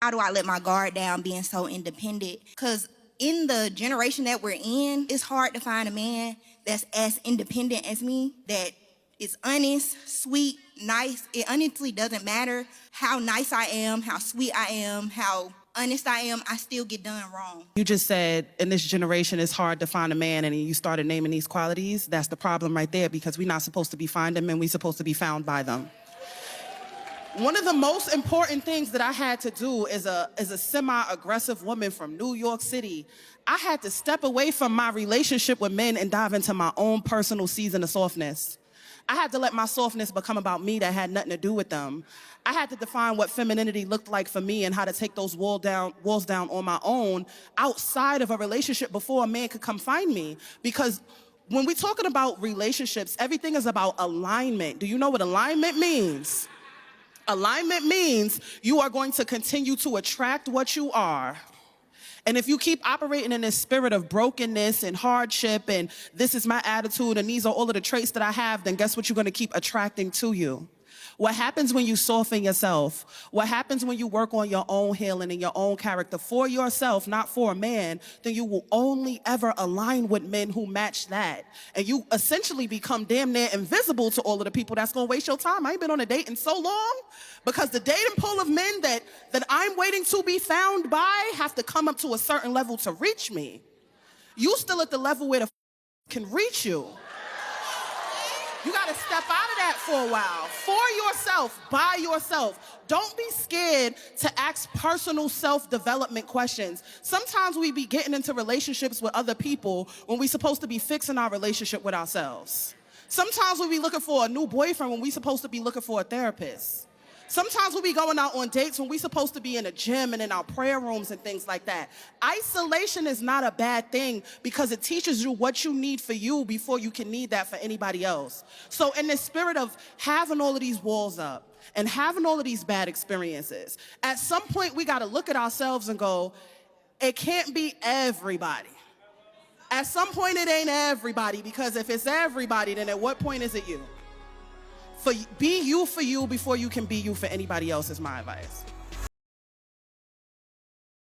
How do I let my guard down being so independent? Because in the generation that we're in, it's hard to find a man that's as independent as me, that is honest, sweet, nice. It honestly doesn't matter how nice I am, how sweet I am, how honest I am, I still get done wrong. You just said in this generation it's hard to find a man, and you started naming these qualities. That's the problem right there, because we're not supposed to be finding men, we're supposed to be found by them. One of the most important things that I had to do as a semi-aggressive woman from New York City, I had to step away from my relationship with men and dive into my own personal season of softness. I had to let my softness become about me that had nothing to do with them. I had to define what femininity looked like for me and how to take those walls down on my own outside of a relationship before a man could come find me. Because when we're talking about relationships, everything is about alignment. Do you know what alignment means? Alignment means you are going to continue to attract what you are. And if you keep operating in this spirit of brokenness and hardship and this is my attitude and these are all of the traits that I have, then guess what you're going to keep attracting to you? What happens when you soften yourself? What happens when you work on your own healing and your own character for yourself, not for a man? Then you will only ever align with men who match that. And you essentially become damn near invisible to all of the people that's gonna waste your time. I ain't been on a date in so long because the dating pool of men that I'm waiting to be found by have to come up to a certain level to reach me. You still at the level where the can reach you. You gotta step out of that for a while, for yourself, by yourself. Don't be scared to ask personal self-development questions. Sometimes we be getting into relationships with other people when we're supposed to be fixing our relationship with ourselves. Sometimes we be looking for a new boyfriend when we're supposed to be looking for a therapist. Sometimes we be going out on dates when we're supposed to be in a gym and in our prayer rooms and things like that. Isolation is not a bad thing because it teaches you what you need for you before you can need that for anybody else. So in the spirit of having all of these walls up and having all of these bad experiences, at some point we got to look at ourselves and go, it can't be everybody. At some point it ain't everybody, because if it's everybody, then at what point is it you? Be you for you before you can be you for anybody else is my advice.